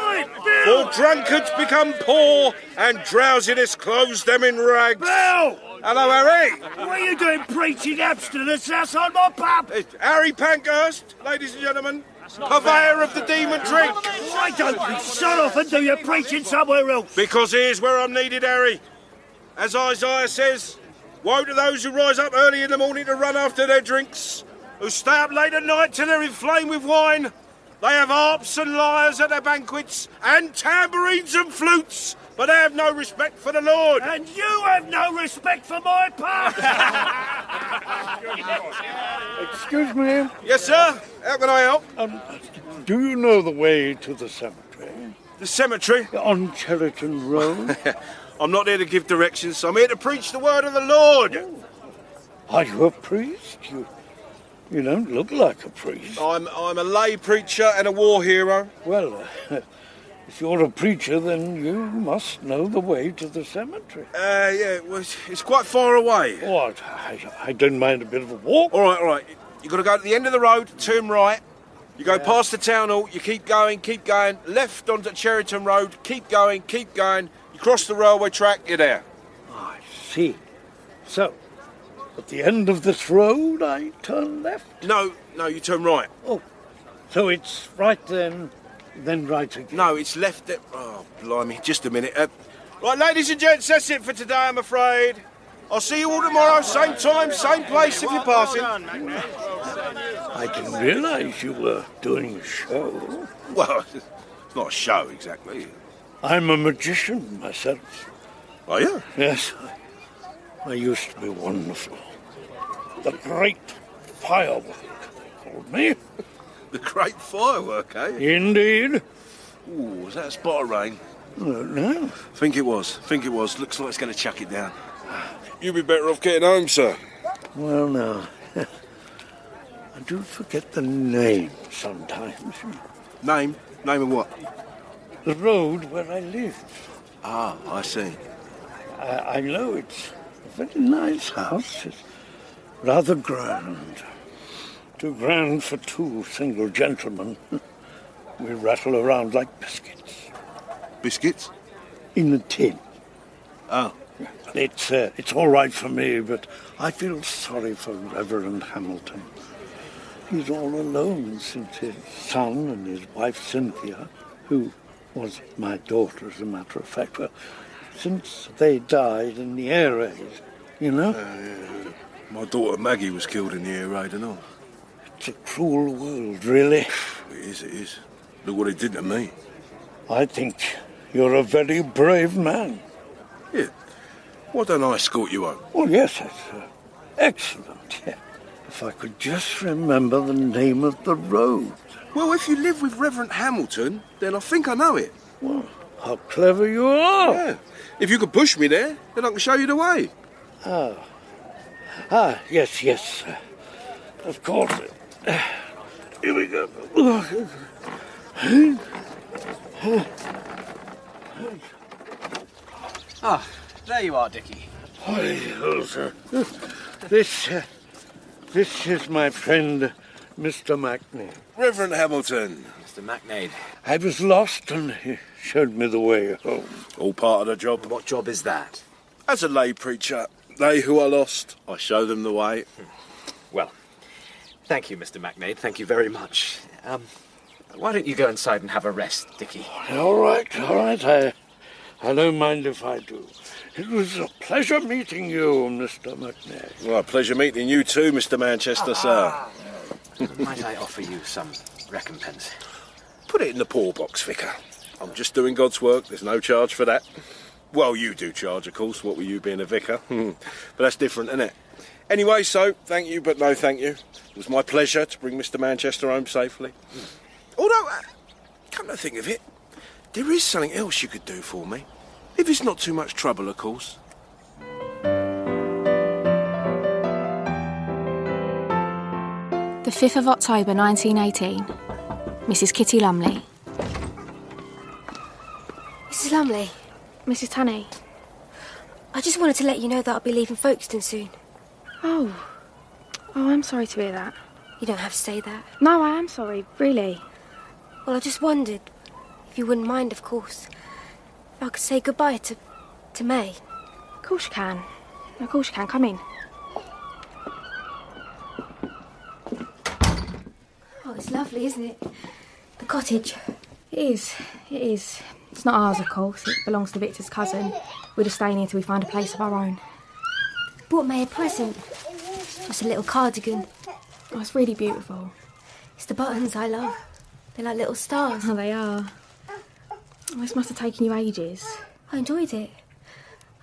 for drunkards become poor and drowsiness clothes them in rags. Bill! Hello, Harry. What are you doing preaching abstinence outside my pub? It's Harry Pankhurst, ladies and gentlemen, purveyor of the demon drink. Why don't you shut off and do your preaching somewhere else? Because here's where I'm needed, Harry. As Isaiah says, woe to those who rise up early in the morning to run after their drinks, who stay up late at night till they're inflamed with wine. They have harps and lyres at their banquets, and tambourines and flutes, but they have no respect for the Lord. And you have no respect for my pub. Excuse me? Yes, sir? How can I help? Do you know the way to the cemetery? The cemetery? On Cheriton Road? I'm not here to give directions. I'm here to preach the word of the Lord. Are you a priest? You don't look like a priest. I'm a lay preacher and a war hero. Well, if you're a preacher, then you must know the way to the cemetery. Yeah, well, it's quite far away. What? I don't mind a bit of a walk. All right. You've got to go to the end of the road, turn right. You go past the town hall, you keep going, left onto Cheriton Road, keep going. You cross the railway track, you're there. I see. So, at the end of this road, I turn left? No, you turn right. Oh, so it's right then right again? No, it's left at... Oh, blimey, just a minute. Right, ladies and gents, that's it for today, I'm afraid. I'll see you all tomorrow, same time, same place if you're passing. I didn't realise you were doing a show. Well, it's not a show, exactly. I'm a magician myself. Are you? Yes, I used to be wonderful. The Great Firework, they called me. The Great Firework, eh? Indeed. Ooh, was that a spot of rain? No. Think it was. Looks like it's going to chuck it down. You'd be better off getting home, sir. Well, no. I do forget the name sometimes. Name? Name of what? The road where I live. Ah, I see. I know it's a very nice house. It's rather grand. Too grand for two single gentlemen. We rattle around like biscuits. Biscuits? In a tin. Oh. It's all right for me, but I feel sorry for Reverend Hamilton. He's all alone since his son and his wife Cynthia, who was my daughter, as a matter of fact, well, since they died in the air raid, you know? Yeah. My daughter Maggie was killed in the air raid and all. It's a cruel world, really. It is. Look what it did to me. I think you're a very brave man. Yeah. Why don't I escort you home? Oh, yes, that's excellent. Yeah. If I could just remember the name of the road. Well, if you live with Reverend Hamilton, then I think I know it. Well, how clever you are. Yeah. If you could push me there, then I can show you the way. Yes. Of course. Here we go. Ah, there you are, Dickie. Hi, sir. This is my friend, Mr. MacNaid. Reverend Hamilton. Mr. MacNaid. I was lost and he showed me the way home. All part of the job. What job is that? As a lay preacher, they who are lost, I show them the way. Well, thank you, Mr. MacNaid. Thank you very much. Why don't you go inside and have a rest, Dickie? All right. I don't mind if I do. It was a pleasure meeting you, Mr. MacNaid. Well, a pleasure meeting you too, Mr. Manchester, sir. Might I offer you some recompense? Put it in the poor box, Vicar. I'm just doing God's work. There's no charge for that. Well, you do charge, of course, what with you being a vicar. But that's different, isn't it? Anyway, so, thank you, but no thank you. It was my pleasure to bring Mr. Manchester home safely. Although, come to think of it, there is something else you could do for me. If it's not too much trouble, of course. The 5th of October 1918. Mrs. Kitty Lumley. Mrs. Lumley. Mrs. Tunney. I just wanted to let you know that I'll be leaving Folkestone soon. Oh, I'm sorry to hear that. You don't have to say that. No, I am sorry, really. Well, I just wondered, if you wouldn't mind, of course, if I could say goodbye to May. Of course you can. Of course you can. Come in. Oh, it's lovely, isn't it? The cottage. It is. It's not ours, of course. It belongs to Victor's cousin. We're just staying here till we find a place of our own. Bought May a present. Just a little cardigan. Oh, it's really beautiful. It's the buttons I love. They're like little stars. Oh, they are. Oh, this must have taken you ages. I enjoyed it.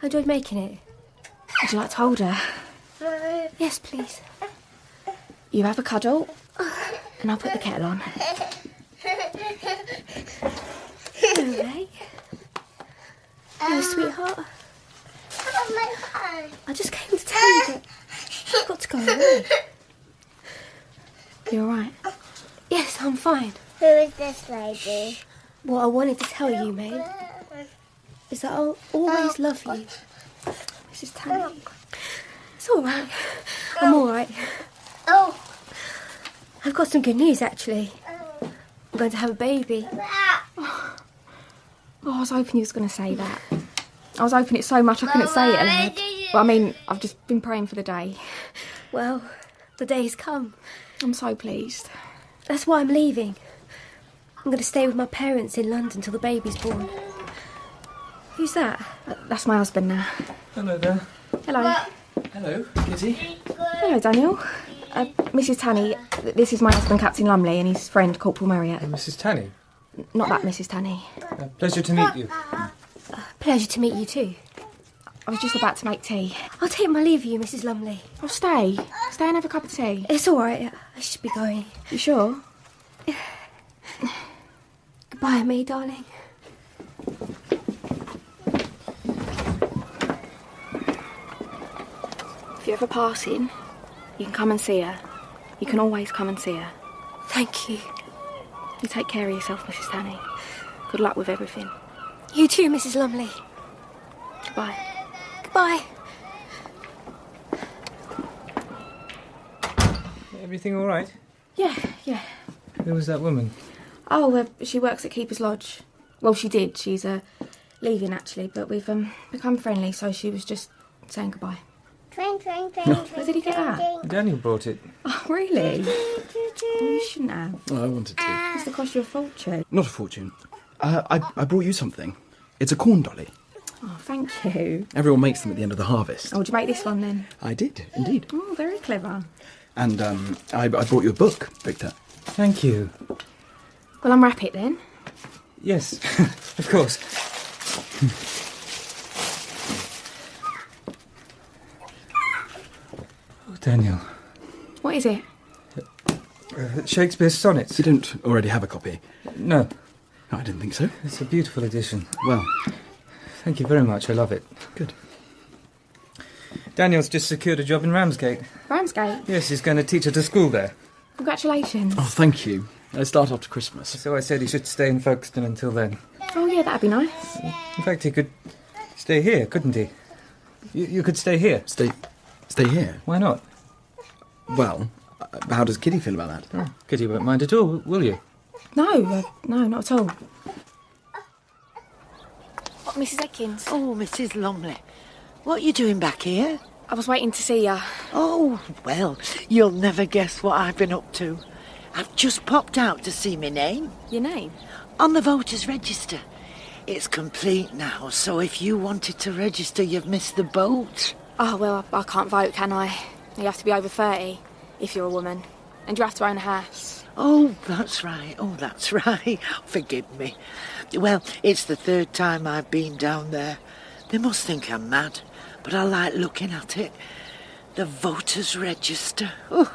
I enjoyed making it. Would you like to hold her? Yes, please. You have a cuddle, and I'll put the kettle on. Hello, May. Hello, sweetheart. I just came to tell you that I've got to go away. You all right? Yes, I'm fine. Who is this lady? What I wanted to tell you, May, is that I'll always love you. Mrs. Tunney. It's all right. I'm all right. Oh. I've got some good news, actually. I'm going to have a baby. Oh, I was hoping you was going to say that. I was hoping it so much I couldn't say it aloud. But I mean, I've just been praying for the day. Well, the day's come. I'm so pleased. That's why I'm leaving. I'm going to stay with my parents in London till the baby's born. Who's that? That's my husband now. Hello there. Hello. Hello, Kitty. Hello, Daniel. Mrs. Tunney, this is my husband, Captain Lumley, and his friend, Corporal Marriott. Mrs. Tunney. Not that Mrs. Tunney. Pleasure to meet you. Pleasure to meet you too. I was just about to make tea. I'll take my leave of you, Mrs. Lumley. I'll stay. Stay and have a cup of tea. It's all right. I should be going. You sure? Goodbye, May, darling. If you're ever passing, you can come and see her. You can always come and see her. Thank you. You take care of yourself, Mrs. Tunney. Good luck with everything. You too, Mrs. Lumley. Goodbye. Goodbye. Everything all right? Yeah. Who was that woman? Oh, she works at Keeper's Lodge. Well, she did. She's leaving, actually, but we've become friendly, so she was just saying goodbye. Train. Where did he get that? Daniel brought it. Oh, really? Oh, you shouldn't have. Oh, I wanted to. It's the cost you a fortune. Not a fortune. I brought you something. It's a corn dolly. Oh, thank you. Everyone makes them at the end of the harvest. Oh, did you make this one then? I did, indeed. Oh, very clever. And I brought you a book, Victor. Thank you. Well, unwrap it then. Yes, of course. Oh, Daniel. What is it? Shakespeare's sonnets. You don't already have a copy? No. I didn't think so. It's a beautiful edition. Well, thank you very much. I love it. Good. Daniel's just secured a job in Ramsgate. Ramsgate? Yes, he's going to teach at a school there. Congratulations. Oh, thank you. I start after Christmas. So I said he should stay in Folkestone until then. Oh, yeah, that'd be nice. In fact, he could stay here, couldn't he? You could stay here. Stay here? Why not? Well, how does Kitty feel about that? Oh, Kitty won't mind at all, will you? No, not at all. What, Mrs. Atkins? Oh, Mrs. Lumley. What are you doing back here? I was waiting to see you. Oh, well, you'll never guess what I've been up to. I've just popped out to see my name. Your name? On the voters' register. It's complete now, so if you wanted to register, you've missed the boat. Oh, well, I can't vote, can I? You have to be over 30, if you're a woman. And you have to own a house. Oh, that's right. Forgive me. Well, it's the third time I've been down there. They must think I'm mad, but I like looking at it. The voters' register. Oh,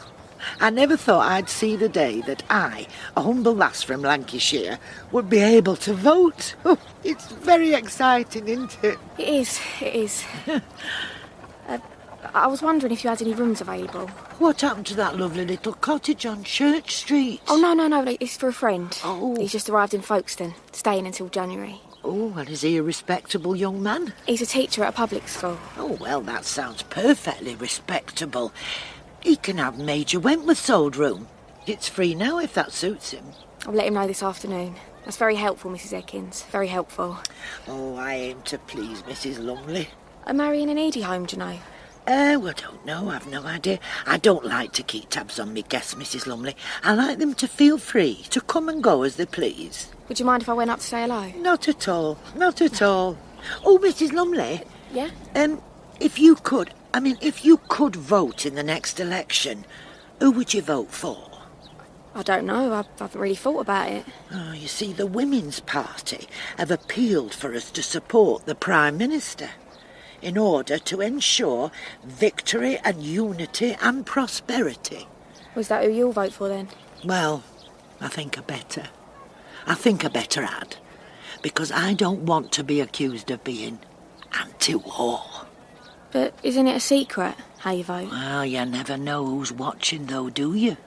I never thought I'd see the day that I, a humble lass from Lancashire, would be able to vote. Oh, it's very exciting, isn't it? It is. I was wondering if you had any rooms available. What happened to that lovely little cottage on Church Street? Oh, no, it's for a friend. Oh. He's just arrived in Folkestone, staying until January. Oh, well, is he a respectable young man? He's a teacher at a public school. Oh, well, that sounds perfectly respectable. He can have Major Wentworth's old room. It's free now, if that suits him. I'll let him know this afternoon. That's very helpful, Mrs. Ekins. Very helpful. Oh, I aim to please Mrs. Lumley. Are Mary in an Edie home, do you know? Well, I don't know. I've no idea. I don't like to keep tabs on me guests, Mrs. Lumley. I like them to feel free, to come and go as they please. Would you mind if I went up to say hello? Not at all. Not at all. Oh, Mrs. Lumley. Yeah? If you could vote in the next election, who would you vote for? I don't know. I haven't really thought about it. Oh, you see, the Women's Party have appealed for us to support the Prime Minister in order to ensure victory and unity and prosperity. Was that who you'll vote for, then? Well, I think I better add, because I don't want to be accused of being anti-war. But isn't it a secret, how you vote? Well, you never know who's watching, though, do you?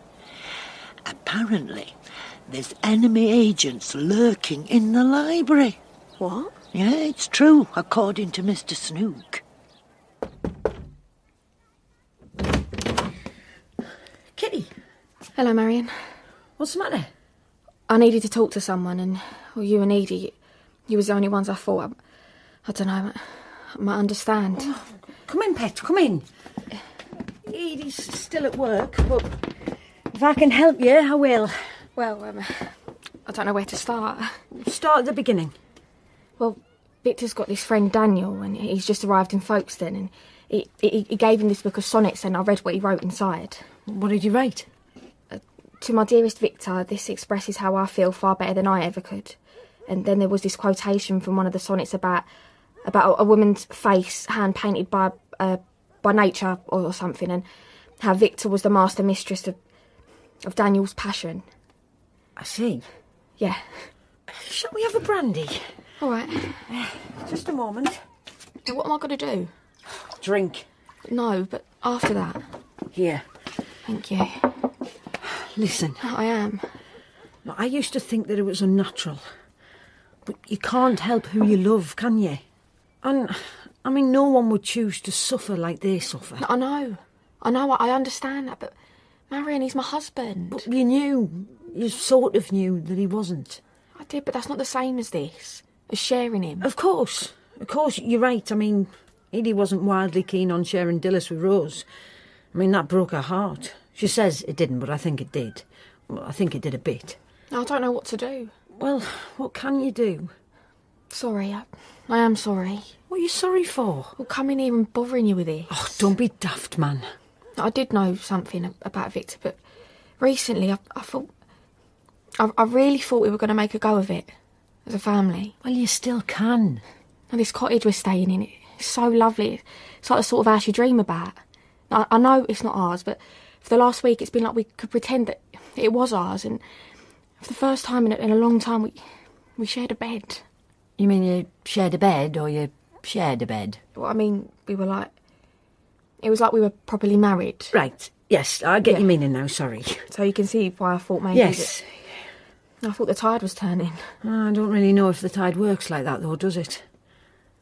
Apparently, there's enemy agents lurking in the library. What? Yeah, it's true, according to Mr. Snook. Kitty. Hello, Marion. What's the matter? I needed to talk to someone, and you and Edie, you was the only ones I thought I don't know, I might understand. Oh, come in, pet, come in. Edie's still at work, but if I can help you, I will. Well, I don't know where to start. Start at the beginning. Well, Victor's got this friend Daniel, and he's just arrived in Folkestone, and he gave him this book of sonnets, and I read what he wrote inside. What did you write? To my dearest Victor, this expresses how I feel far better than I ever could. And then there was this quotation from one of the sonnets about a woman's face hand-painted by nature or something, and how Victor was the master mistress of Daniel's passion. I see. Yeah. Shall we have a brandy? All right. Just a moment. What am I going to do? Drink. No, but after that. Here. Thank you. Listen. I am. I used to think that it was unnatural. But you can't help who you love, can you? And, I mean, no one would choose to suffer like they suffer. I know, I understand that, but Marion, he's my husband. But you sort of knew that he wasn't. I did, but that's not the same as this, as sharing him. Of course, you're right. I mean, Edie wasn't wildly keen on sharing Dillis with Rose. I mean, that broke her heart. She says it didn't, but I think it did. Well, I think it did a bit. I don't know what to do. Well, what can you do? Sorry, I am sorry. What are you sorry for? Well, coming here and bothering you with this. Oh, don't be daft, man. I did know something about Victor, but recently I really thought we were going to make a go of it as a family. Well, you still can. And this cottage we're staying in, it's so lovely. It's like the sort of house you dream about. I know it's not ours, but for the last week it's been like we could pretend that it was ours, and for the first time in a long time we shared a bed. You mean you shared a bed, or you shared a bed? Well, I mean, it was like we were properly married. Right, yes, I get your meaning now, sorry. So you can see why I thought maybe... Yes. I thought the tide was turning. I don't really know if the tide works like that, though, does it?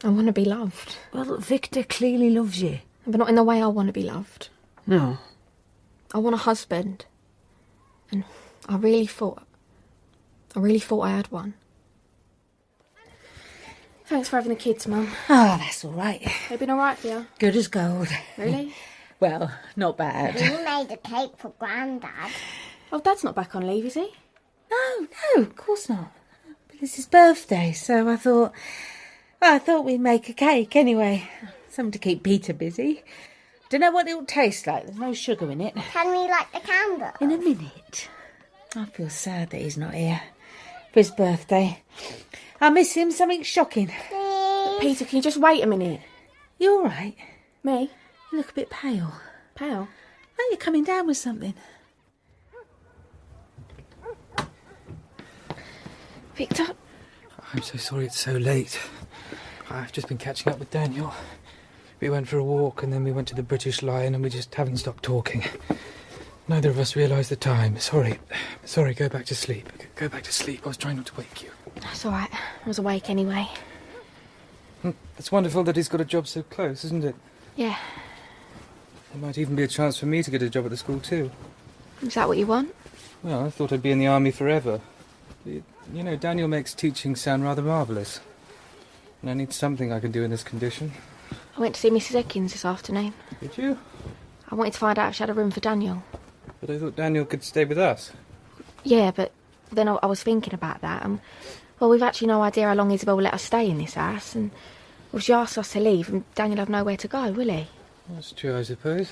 I want to be loved. Well, Victor clearly loves you. But not in the way I want to be loved. No. I want a husband. And I really thought I had one. Thanks for having the kids, Mum. Oh, that's all right. They've been all right for you? Good as gold. Really? Well, not bad. We made a cake for Grandad. Oh, Dad's not back on leave, is he? No, of course not. But it's his birthday, so I thought we'd make a cake anyway. Something to keep Peter busy. Don't know what it'll taste like. There's no sugar in it. Can we light the candle? In a minute. I feel sad that he's not here for his birthday. I miss him. Something shocking. Please. Peter, can you just wait a minute? You all right? Me? You look a bit pale. Pale? Aren't you coming down with something? Victor? I'm so sorry it's so late. I've just been catching up with Daniel. We went for a walk and then we went to the British Lion and we just haven't stopped talking. Neither of us realised the time. Sorry. Sorry, go back to sleep. Go back to sleep. I was trying not to wake you. That's all right. I was awake anyway. It's wonderful that he's got a job so close, isn't it? Yeah. There might even be a chance for me to get a job at the school too. Is that what you want? Well, I thought I'd be in the army forever. You know, Daniel makes teaching sound rather marvellous. And I need something I can do in this condition. I went to see Mrs. Ekins this afternoon. Did you? I wanted to find out if she had a room for Daniel. But I thought Daniel could stay with us. Yeah, but then I was thinking about that, and well, we've actually no idea how long Isabel will let us stay in this house, and well, she asked us to leave, and Daniel have nowhere to go, will he? That's true, I suppose.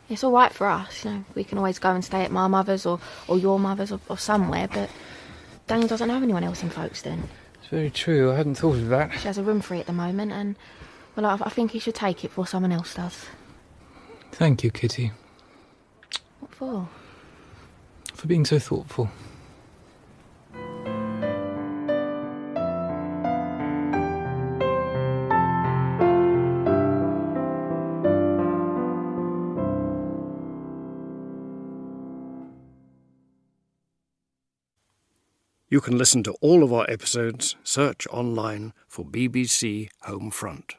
It's all right for us, you know. We can always go and stay at my mother's or your mother's or somewhere, but Daniel doesn't know anyone else in Folkestone. It's very true. I hadn't thought of that. She has a room free at the moment, and well, I think he should take it before someone else does. Thank you, Kitty. What for? For being so thoughtful. You can listen to all of our episodes. Search online for BBC Homefront.